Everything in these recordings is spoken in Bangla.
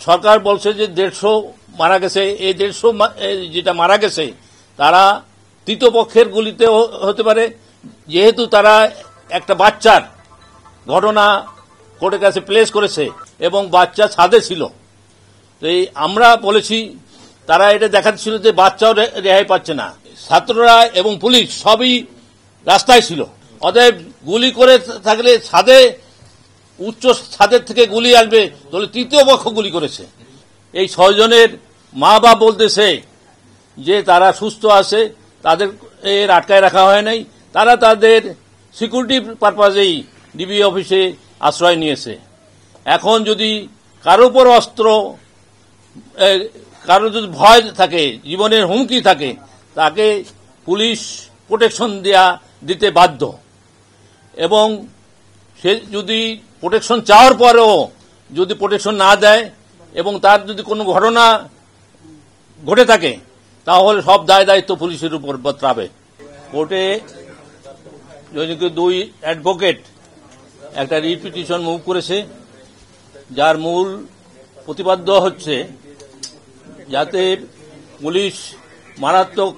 সরকার বলছে যে 150 মারা গেছে। এই 150 যেটা মারা গেছে তারা তৃতীয় পক্ষের গুলিতে হতে পারে, যেহেতু তারা একটা বাচ্চার ঘটনা কোর্টের কাছে প্লেস করেছে এবং বাচ্চা ছাদে ছিল। তো আমরা বলেছি তারা এটা দেখাচ্ছিল যে বাচ্চাও রেহাই পাচ্ছে না, ছাত্ররা এবং পুলিশ সবই রাস্তায় ছিল। অতএব গুলি করে থাকলে ছাদে, উচ্চ ছাদের থেকে গুলি আসবে, তাহলে তৃতীয় পক্ষ গুলি করেছে। এই 6 জনের মা বাপ বলতেছে যে তারা সুস্থ আছে, তাদের আটকায় রাখা হয় নাই, তারা তাদের সিকিউরিটি পারপাজেই ডিবি অফিসে আশ্রয় নিয়েছে। এখন যদি কারো উপর অস্ত্র, কারো যদি ভয় থাকে, জীবনের হুমকি থাকে, তাকে পুলিশ প্রোটেকশন দিতে বাধ্য। এবং সে যদি প্রোটেকশন চাওয়ার পরেও যদি প্রোটেকশন না দেয় এবং তার যদি কোনো ঘটনা ঘটে থাকে, তাহলে সব দায় দায়িত্ব পুলিশের উপর বর্তাবে। কোর্টে 2 অ্যাডভোকেট একটা রিট পিটিশন মুভ করেছে, যার মূল প্রতিপাদ্য হচ্ছে যাতে পুলিশ মারাত্মক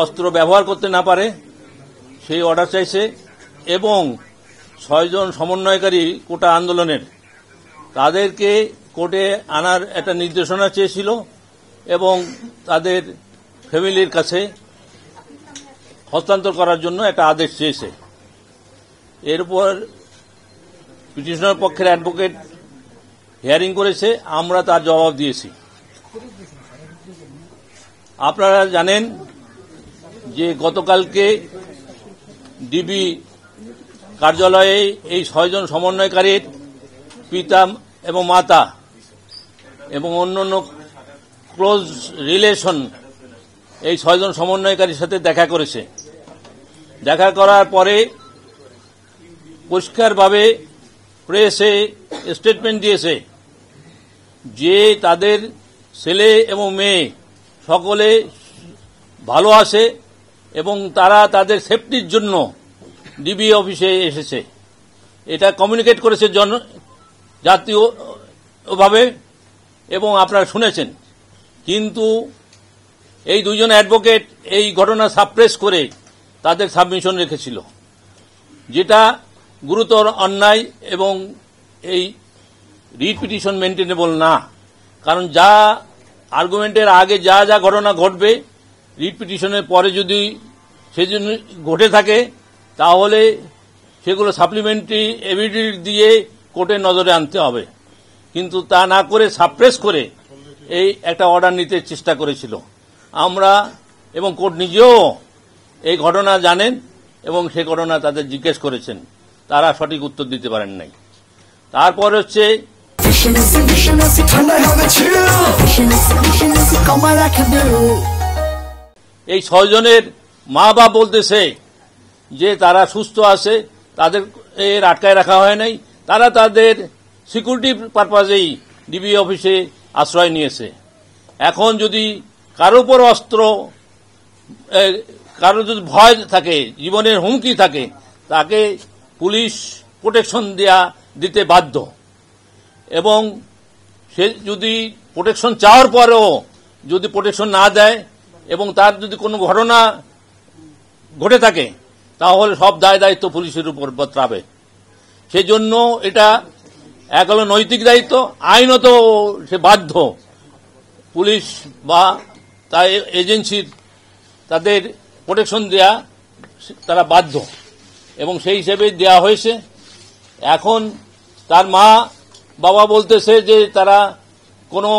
অস্ত্র ব্যবহার করতে না পারে সেই অর্ডার চাইছে। এবং 6 জন সমন্বয়কারী কোটা আন্দোলনের, তাদেরকে কোর্টে আনার একটা নির্দেশনা চেয়েছিল এবং তাদের ফ্যামিলির কাছে হস্তান্তর করার জন্য একটা আদেশ চেয়েছে। এর উপর পিটিশনার পক্ষের অ্যাডভোকেট হিয়ারিং করেছে, আমরা তার জবাব দিয়েছি। আপনারা জানেন যে গতকালকে ডিবি কার্যালয়ে এই 6 জন সমন্বয়কারীর পিতা এবং মাতা এবং অন্যান্য ক্লোজ রিলেশন এই 6 জন সমন্বয়কারীর সাথে দেখা করেছে। দেখা করার পরে পরিষ্কারভাবে প্রেসে স্টেটমেন্ট দিয়েছে যে তাদের ছেলে এবং মেয়ে সকলে ভালো আছে এবং তারা তাদের সেফটির জন্য ডিবি অফিসে এসেছে। এটা কমিউনিকেট করেছে জাতীয়ভাবে এবং আপনারা শুনেছেন। কিন্তু এই 2 জন অ্যাডভোকেট এই ঘটনা সাপ্রেস করে তাদের সাবমিশন রেখেছিল, যেটা গুরুতর অন্যায় এবং এই রিট পিটিশন মেনটেনেবল না। কারণ যা আর্গুমেন্টের আগে যা যা ঘটনা ঘটবে, রিট পিটিশনের পরে যদি সেজন্য ঘটে থাকে, তাহলে সেগুলো সাপ্লিমেন্টারি এভিডেন্স দিয়ে কোর্টের নজরে আনতে হবে। কিন্তু তা না করে সাপ্রেস করে এই একটা অর্ডার নিতে চেষ্টা করেছিল। আমরা এবং কোর্ট নিজেও এই ঘটনা জানেন এবং সে ঘটনা তাদের জিজ্ঞেস করেছেন, তারা সঠিক উত্তর দিতে পারেন নাই। তারপর হচ্ছে এই 6 জনের মা বাপ বলতেছে যে তারা সুস্থ আছে, তাদের আটকায় রাখা হয় নাই, তারা তাদের সিকিউরিটি পারপাজেই ডিবি অফিসে আশ্রয় নিয়েছে। এখন যদি কারো উপর অস্ত্র, কারো যদি ভয় থাকে, জীবনের হুমকি থাকে, তাকে পুলিশ প্রোটেকশন দিতে বাধ্য। এবং সে যদি প্রোটেকশন চাওয়ার পরেও যদি প্রোটেকশন না দেয় এবং তার যদি কোনো ঘটনা ঘটে থাকে, তাহলে সব দায় দায়িত্ব পুলিশের উপর বর্তাবে। সেজন্য এটা এক হলো নৈতিক দায়িত্ব, আইনত সে বাধ্য, পুলিশ বা তার এজেন্সির তাদের প্রোটেকশন দেয়া তারা বাধ্য এবং সেই হিসেবে দেয়া হয়েছে। এখন তার মা বাবা বলতেছে যে তারা কোনো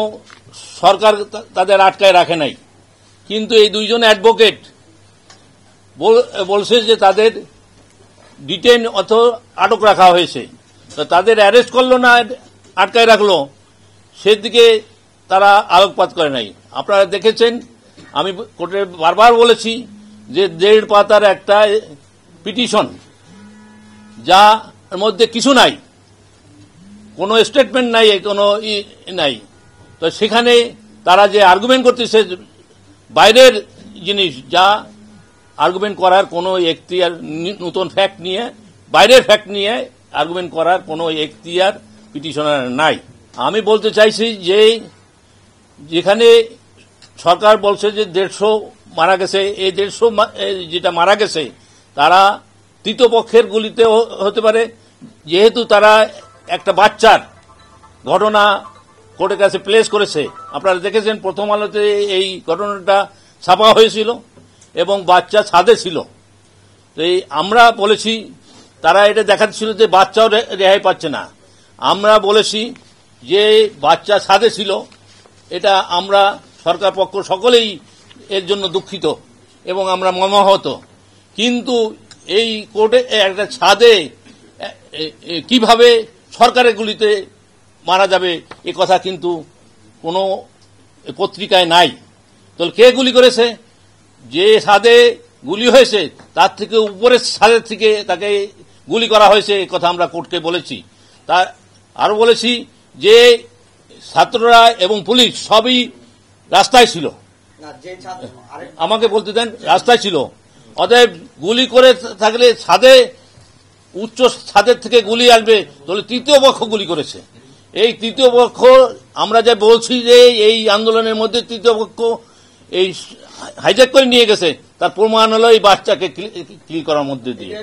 সরকার তাদের আটকায় রাখে নাই, কিন্তু এই 2 জন অ্যাডভোকেট বলছে যে তাদের ডিটেইন আটক রাখা হয়েছে। তো তাদের অ্যারেস্ট করলো না আটকায় রাখলো, সেদিকে তারা আলোকপাত করে নাই। আপনারা দেখেছেন, আমি কোর্টে বারবার বলেছি যে 1.5 পাতার একটা পিটিশন, যার মধ্যে কিছু নাই, কোনো স্টেটমেন্ট নাই, কোনো নাই। তো সেখানে তারা যে আর্গুমেন্ট করতেছে বাইরের জিনিস, যা আর্গুমেন্ট করার কোনো এখতিয়ার, নতুন ফ্যাক্ট নিয়ে, বাইরের ফ্যাক্ট নিয়ে আর্গুমেন্ট করার কোনো এখতিয়ার পিটিশনার নাই। আমি বলতে চাইছি যে যেখানে সরকার বলছে যে 150 মারা গেছে, এই 150 যেটা মারা গেছে তারা তৃতীয় পক্ষের গুলিতে হতে পারে, যেহেতু তারা একটা বাচ্চার ঘটনা কোর্টের কাছে প্লেস করেছে। আপনারা দেখেছেন প্রথম আলোতে এই ঘটনাটা ছাপা হয়েছিল এবং বাচ্চা ছাদে ছিল। তো আমরা বলেছি, তারা এটা দেখাচ্ছিল যে বাচ্চাও রেহাই পাচ্ছে না। আমরা বলেছি যে বাচ্চা ছাদে ছিল, এটা আমরা সরকার পক্ষ সকলেই এর জন্য দুঃখিত এবং আমরা মর্মাহত। কিন্তু এই কোর্টে একটা ছাদে কিভাবে সরকারের গুলিতে মারা যাবে এ কথা কিন্তু কোনো পত্রিকায় নাই। তো কে গুলি করেছে? যে ছাদে গুলি হয়েছে তার থেকে উপরের ছাদের থেকে তাকে গুলি করা হয়েছে, এ কথা আমরা কোর্টকে বলেছি। তা আরো বলেছি যে ছাত্ররা এবং পুলিশ সবই রাস্তায় ছিল। আমাকে বলতে দেন, রাস্তায় ছিল। অতএব গুলি করে থাকলে ছাদে, উচ্চ ছাদের থেকে গুলি আসবে, তাহলে তৃতীয় পক্ষ গুলি করেছে। এই তৃতীয় পক্ষ, আমরা যা বলছি যে এই আন্দোলনের মধ্যে তৃতীয় পক্ষ এই হাইজ্যাক করে নিয়ে গেছে, তার প্রমাণ হলো এই বাচ্চাকে ক্লিক করার মধ্যে দিয়ে।